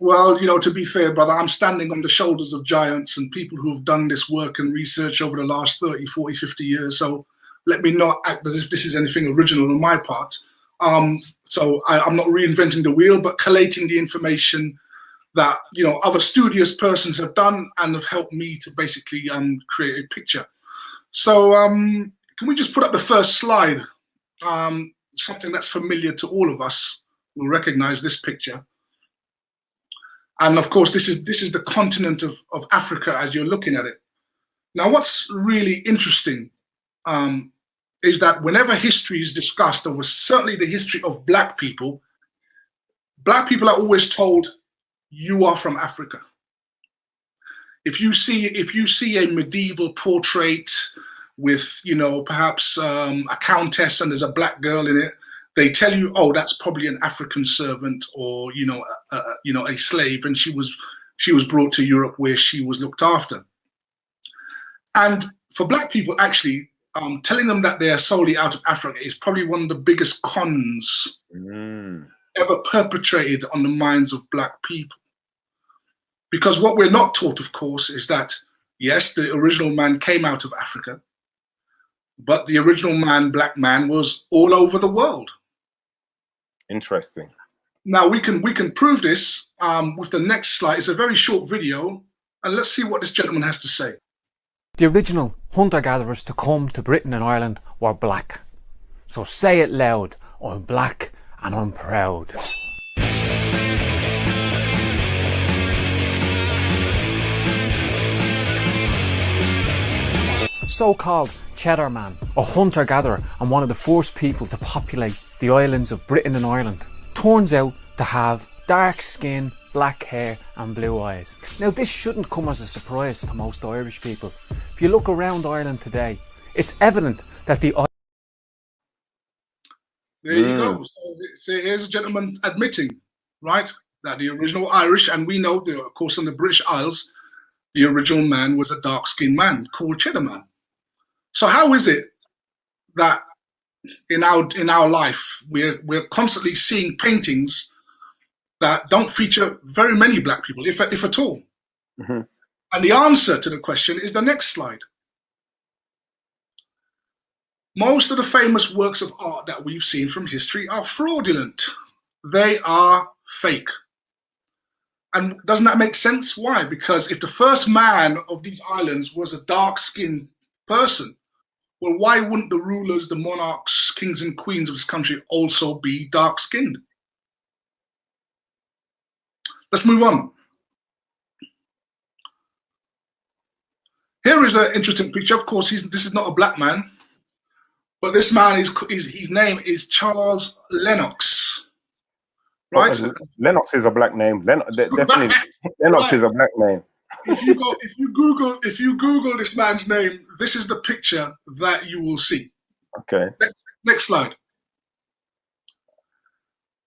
Well, you know, to be fair, brother, I'm standing on the shoulders of giants and people who have done this work and research over the last 30, 40, 50 years. So let me not act as if this is anything original on my part. So I'm not reinventing the wheel, but collating the information that, you know, other studious persons have done and have helped me to basically create a picture. So can we just put up the first slide? Something that's familiar to all of us will recognize this picture. And of course, this is the continent of Africa as you're looking at it. Now, what's really interesting is that whenever history is discussed, or certainly the history of Black people are always told, you are from Africa. If you see a medieval portrait with, you know, perhaps a countess and there's a Black girl in it, they tell you, oh, that's probably an African servant, or you know, a slave, and she was brought to Europe where she was looked after. And for Black people, actually, telling them that they are solely out of Africa is probably one of the biggest cons ever perpetrated on the minds of Black people. Because what we're not taught, of course, is that yes, the original man came out of Africa, but the original man, Black man, was all over the world. Interesting. Now we can prove this with the next slide. It's a very short video, and let's see what this gentleman has to say. The original hunter-gatherers to come to Britain and Ireland were Black. So say it loud, I'm Black and I'm proud. So-called Cheddar Man, a hunter-gatherer and one of the first people to populate the islands of Britain and Ireland, turns out to have dark skin, black hair and blue eyes. Now this shouldn't come as a surprise to most Irish people. If you look around Ireland today, it's evident that the... There you go. So here's a gentleman admitting, right, that the original Irish, and we know, of course, on the British Isles, the original man was a dark-skinned man called Cheddar Man. So how is it that in our life we're constantly seeing paintings that don't feature very many Black people, if at all? Mm-hmm. And the answer to the question is the next slide. Most of the famous works of art that we've seen from history are fraudulent. They are fake. And doesn't that make sense? Why? Because if the first man of these islands was a dark-skinned person, well, why wouldn't the rulers, the monarchs, kings and queens of this country also be dark-skinned? Let's move on. Here is an interesting picture. Of course, this is not a Black man, but this man his name is Charles Lennox. Right? Lennox is a Black name. Definitely, Lennox is a Black name. If you Google this man's name, this is the picture that you will see. Okay. Next slide.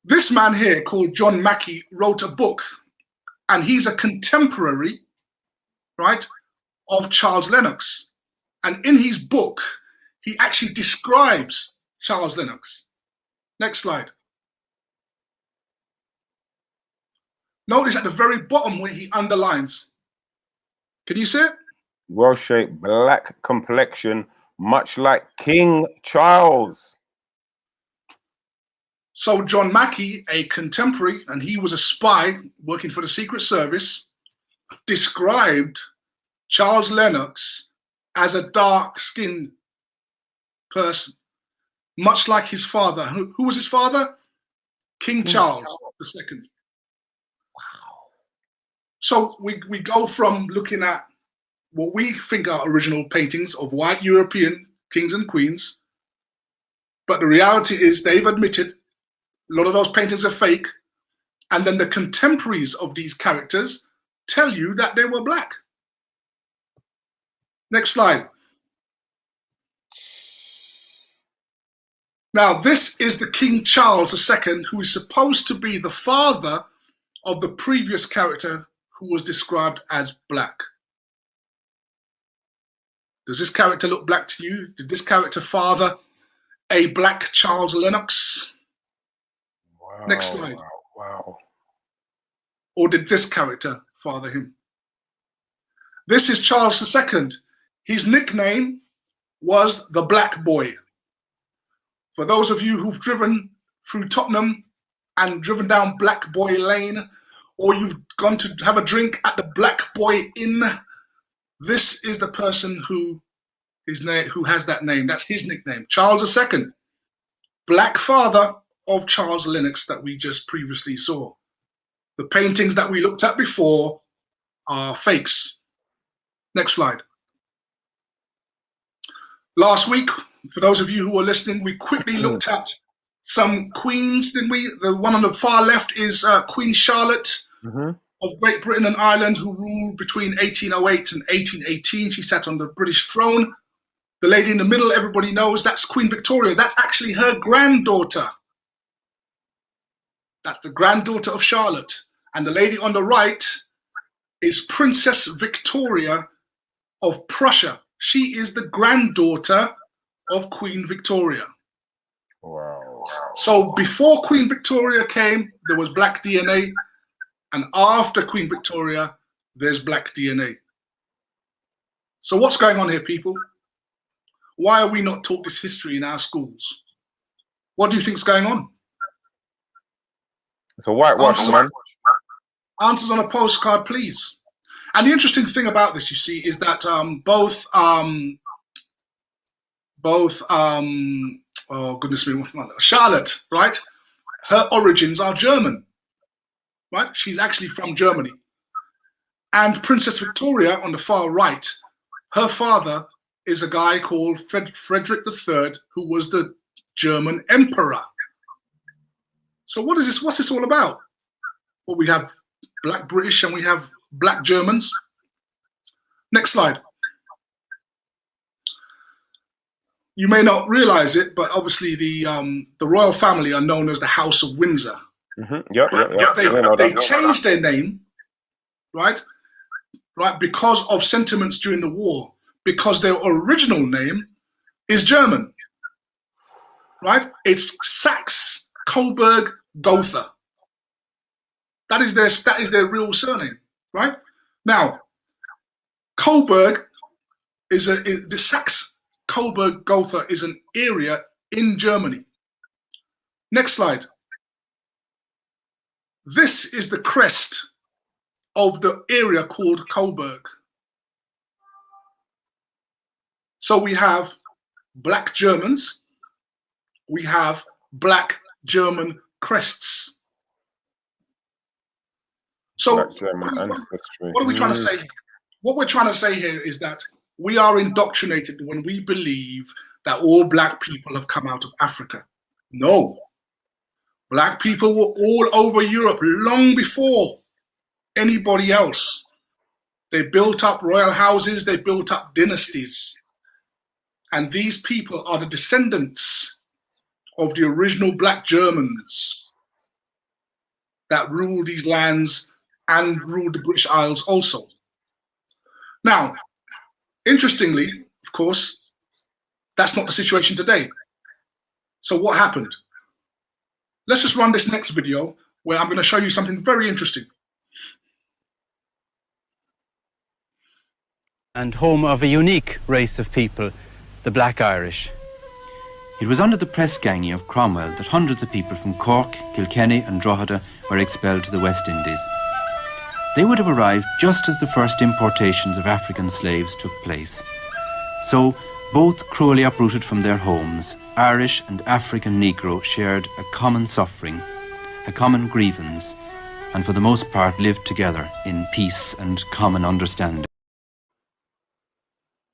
This man here, called John Mackey, wrote a book, and he's a contemporary, right, of Charles Lennox. And in his book, he actually describes Charles Lennox. Next slide. Notice at the very bottom where he underlines. Can you see it? Well-shaped, black complexion, much like King Charles. So John Mackey, a contemporary, and he was a spy working for the Secret Service, described Charles Lennox as a dark-skinned person, much like his father. Who was his father? King Charles II. So we go from looking at what we think are original paintings of white European kings and queens, but the reality is they've admitted a lot of those paintings are fake, and then the contemporaries of these characters tell you that they were Black. Next slide. Now, this is the King Charles II, who is supposed to be the father of the previous character who was described as Black. Does this character look Black to you? Did this character father a Black Charles Lennox? Wow, Next slide. Wow. or did this character father him? This is Charles II. His nickname was the Black Boy. For those of you who've driven through Tottenham and driven down Black Boy Lane, or you've gone to have a drink at the Black Boy Inn, this is the person who has that name. That's his nickname, Charles II, Black Father of Charles Lennox that we just previously saw. The paintings that we looked at before are fakes. Next slide. Last week, for those of you who are listening, we quickly looked at some queens, didn't we? The one on the far left is Queen Charlotte of Great Britain and Ireland, who ruled between 1808 and 1818. She sat on the British throne. The lady in the middle, everybody knows, that's Queen Victoria. That's actually her granddaughter. That's the granddaughter of Charlotte. And the lady on the right is Princess Victoria of Prussia. She is the granddaughter of Queen Victoria. Wow. So before Queen Victoria came, there was black DNA. And after Queen Victoria, there's black DNA. So what's going on here, people? Why are we not taught this history in our schools? What do you think's going on? It's a whitewash, man. Answers on a postcard, please. And the interesting thing about this, you see, is that oh goodness me, Charlotte, right? Her origins are German, right? She's actually from Germany. And Princess Victoria on the far right, her father is a guy called Frederick III, who was the German emperor. So what is this? What's this all about? Well, we have black British and we have black Germans. Next slide. You may not realize it, but obviously the royal family are known as the House of Windsor. They changed their name, right, because of sentiments during the war, because their original name is German, right? It's Saxe Koberg Gotha. That is their real surname, right? Now, Koberg the Saxe Koberg Gotha is an area in Germany. Next slide. This is the crest of the area called Koberg. So we have black Germans, we have black German crests. So what are we trying to say? What we're trying to say here is that we are indoctrinated when we believe that all black people have come out of Africa. No. Black people were all over Europe long before anybody else. They built up royal houses, they built up dynasties. And these people are the descendants of the original black Germans that ruled these lands and ruled the British Isles also. Now, interestingly, of course, that's not the situation today. So what happened? Let's just run this next video where I'm going to show you something very interesting. And home of a unique race of people, the Black Irish. It was under the press ganging of Cromwell that hundreds of people from Cork, Kilkenny and Drogheda were expelled to the West Indies. They would have arrived just as the first importations of African slaves took place. So, both cruelly uprooted from their homes, Irish and African Negro shared a common suffering, a common grievance, and for the most part lived together in peace and common understanding.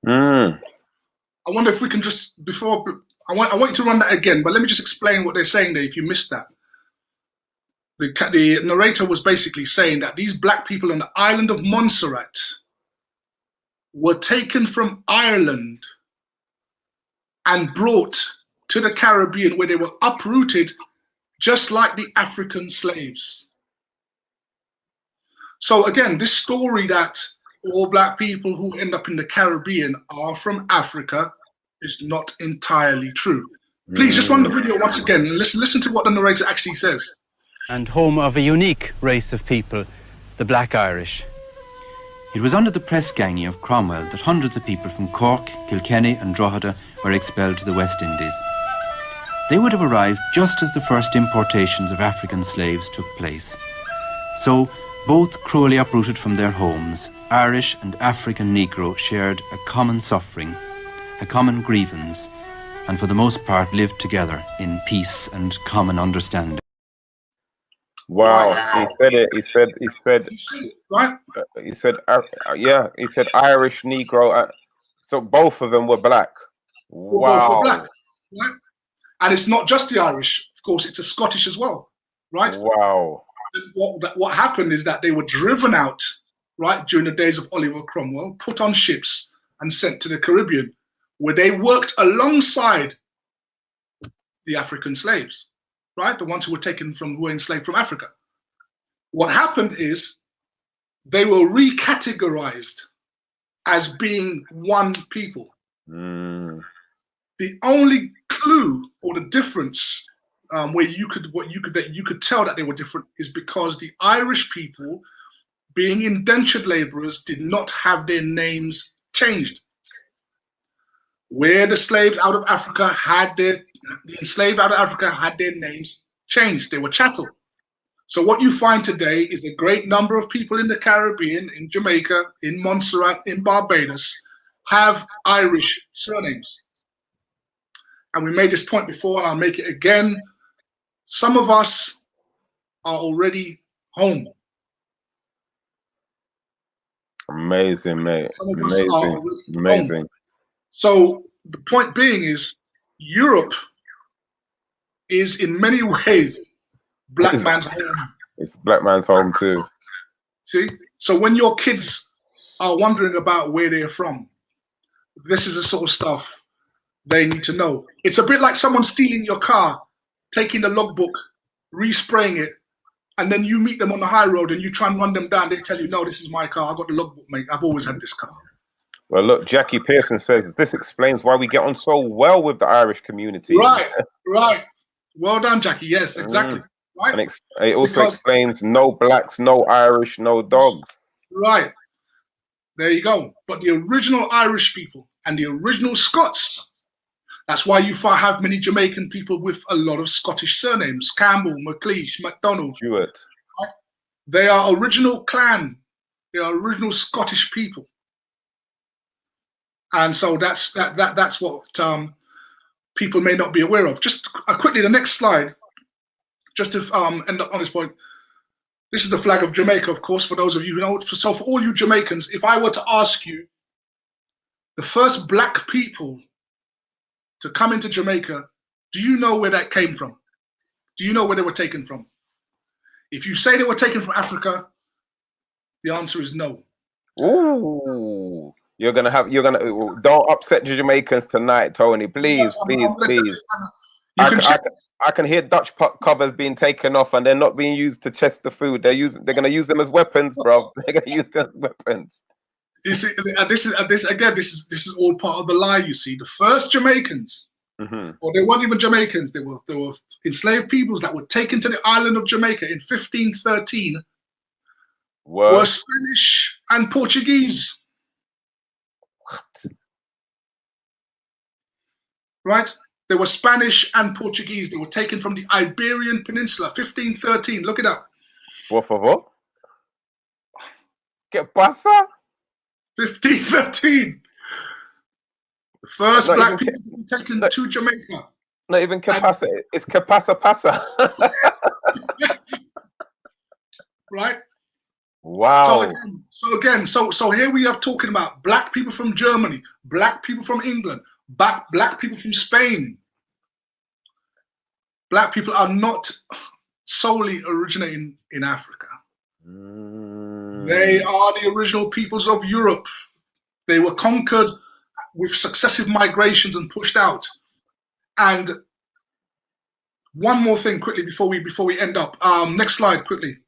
I wonder if we can just, I want you to run that again, but let me just explain what they're saying there if you missed that. The narrator was basically saying that these black people on the island of Montserrat were taken from Ireland and brought to the Caribbean, where they were uprooted just like the African slaves. So again, this story that all black people who end up in the Caribbean are from Africa is not entirely true. Please just run the video once again and listen to what the narrator actually says. And home of a unique race of people, the Black Irish. It was under the press ganging of Cromwell that hundreds of people from Cork, Kilkenny and Drogheda were expelled to the West Indies. They would have arrived just as the first importations of African slaves took place. So, both cruelly uprooted from their homes, Irish and African Negro shared a common suffering, a common grievance, and for the most part lived together in peace and common understanding. Wow, he said it. He said, Right? he said, yeah, he said Irish, Negro. So both of them were black. Both were Wow. black, right? And it's not just the Irish, of course, it's a Scottish as well, right? Wow. And what happened is that they were driven out, right, during the days of Oliver Cromwell, put on ships and sent to the Caribbean, where they worked alongside the African slaves, right? The ones who were enslaved from Africa. What happened is they were recategorized as being one people. Mm. The only clue or the difference where you could tell that they were different is because the Irish people, being indentured laborers, did not have their names changed. Where the slaves out of Africa the enslaved out of Africa had their names changed. They were chattel. So what you find today is a great number of people in the Caribbean, in Jamaica, in Montserrat, in Barbados, have Irish surnames. And we made this point before, and I'll make it again. Some of us are already home. Amazing, mate. Some of us are already Amazing. home. So the point being is, Europe is in many ways black man's home. It's black man's home too. See? So when your kids are wondering about where they're from, this is the sort of stuff they need to know. It's a bit like someone stealing your car, taking the logbook, respraying it, and then you meet them on the high road and you try and run them down. They tell you, no, this is my car. I got the logbook, mate. I've always had this car. Well, look, Jackie Pearson says this explains why we get on so well with the Irish community. Right, right. Well done, Jackie. Yes, exactly. Right. And it also explains no blacks, no Irish, no dogs. Right. There you go. But the original Irish people and the original Scots, that's why you have many Jamaican people with a lot of Scottish surnames. Campbell, MacLeish, MacDonald. Stewart. Right? They are original clan. They are original Scottish people. And so that's what people may not be aware of. Just quickly, the next slide, just to end up on this point. This is the flag of Jamaica, of course, for those of you who know. So for all you Jamaicans, if I were to ask you, the first black people to come into Jamaica, do you know where that came from? Do you know where they were taken from? If you say they were taken from Africa, the answer is no. Ooh. Don't upset the Jamaicans tonight, Tony. Please. I can hear Dutch pot covers being taken off and they're not being used to chest the food. They're gonna use them as weapons, bro. They're gonna use them as weapons. You see, this is all part of the lie. You see, the first Jamaicans, or they weren't even Jamaicans. They were enslaved peoples that were taken to the island of Jamaica in 1513. Were Spanish and Portuguese. What? Right? They were Spanish and Portuguese. They were taken from the Iberian Peninsula, 1513. Look it up. Por favor. ¿Qué pasa? 1513. The first black people to be taken to Jamaica. Not even que pasa. It's que pasa pasa. Right? Wow. So here we are talking about black people from Germany, black people from England, black people from Spain. Black people are not solely originating in Africa. They are the original peoples of Europe. They were conquered with successive migrations and pushed out. And one more thing quickly before we end up. Next slide quickly.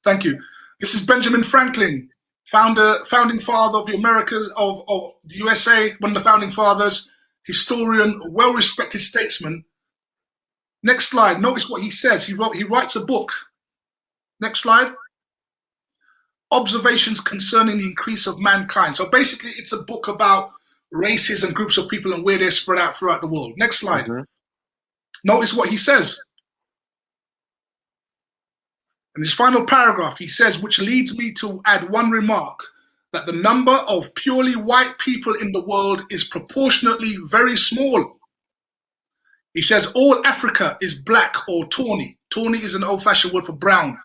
Thank you. This is Benjamin Franklin, founding father of the Americas, of the USA, one of the founding fathers, historian, well-respected statesman. Next slide. Notice what he says. He writes a book. Next slide. Observations concerning the increase of mankind. So basically, it's a book about races and groups of people and where they're spread out throughout the world. Next slide. Notice what he says. In his final paragraph, he says, which leads me to add one remark, that the number of purely white people in the world is proportionately very small. He says all Africa is black or tawny. Tawny is an old-fashioned word for brown.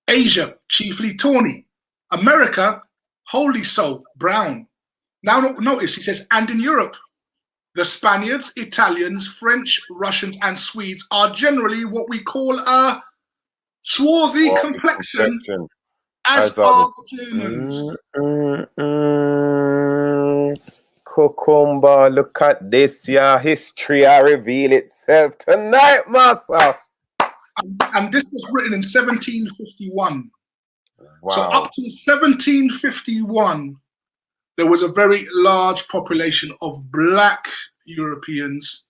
Asia, chiefly tawny. America, wholly so, brown. Now notice, he says, and in Europe, the Spaniards, Italians, French, Russians, and Swedes are generally what we call a swarthy complexion, as are the Germans. Cucumber, look at this, your history reveal itself tonight, master. And this was written in 1751. Wow. So up to 1751, there was a very large population of black Europeans,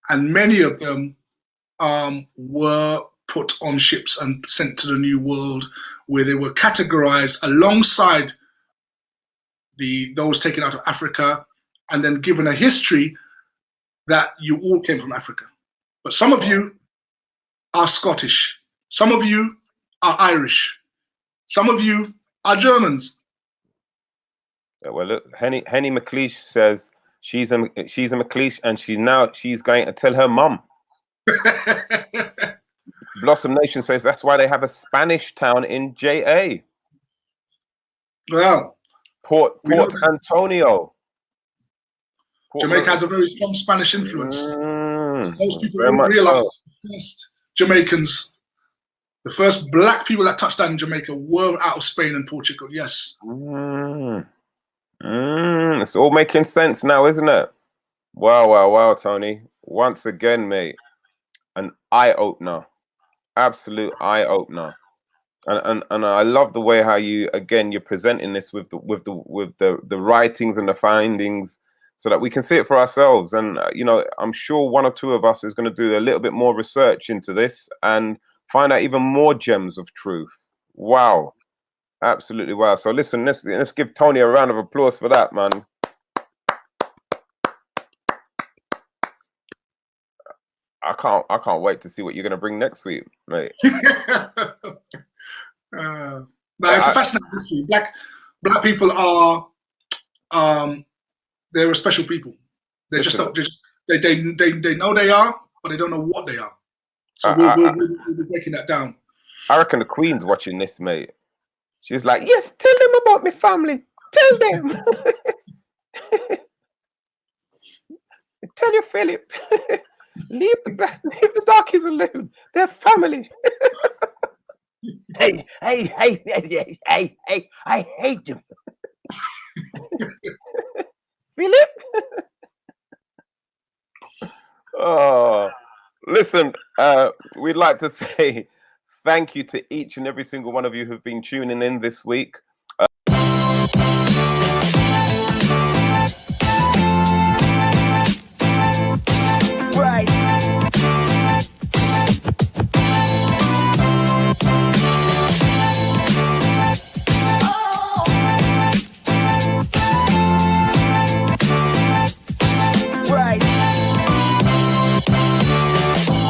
and many of them were put on ships and sent to the New World, where they were categorized alongside those taken out of Africa, and then given a history that you all came from Africa. But some of you are Scottish, some of you are Irish, some of you are Germans. Yeah, well, look, Henny McLeish says she's a McLeish, and she's going to tell her mum. Blossom Nation says that's why they have a Spanish town in JA. Well, Port Antonio. Jamaica has a very strong Spanish influence. Most people very don't much realize so. the first Jamaicans, the first black people that touched down in Jamaica were out of Spain and Portugal. Yes. It's all making sense now, isn't it? Wow, Tony. Once again, mate, an eye opener, absolute eye opener. And I love the way how you're presenting this with the writings and the findings, so that we can see it for ourselves. And I'm sure one or two of us is going to do a little bit more research into this and find out even more gems of truth. Wow, absolutely wow. So listen, let's give Tony a round of applause for that, man. I can't wait to see what you're going to bring next week, mate. No, it's a fascinating history. Black people are they're a special people. They just don't they know they are, but they don't know what they are. So we'll be breaking that down. I reckon the Queen's watching this, mate. She's like, yes, tell them about my family. Tell them. Tell your Philip. leave the darkies alone. They're family. Hey, I hate you. Philip? Oh, listen, we'd like to say thank you to each and every single one of you who've been tuning in this week.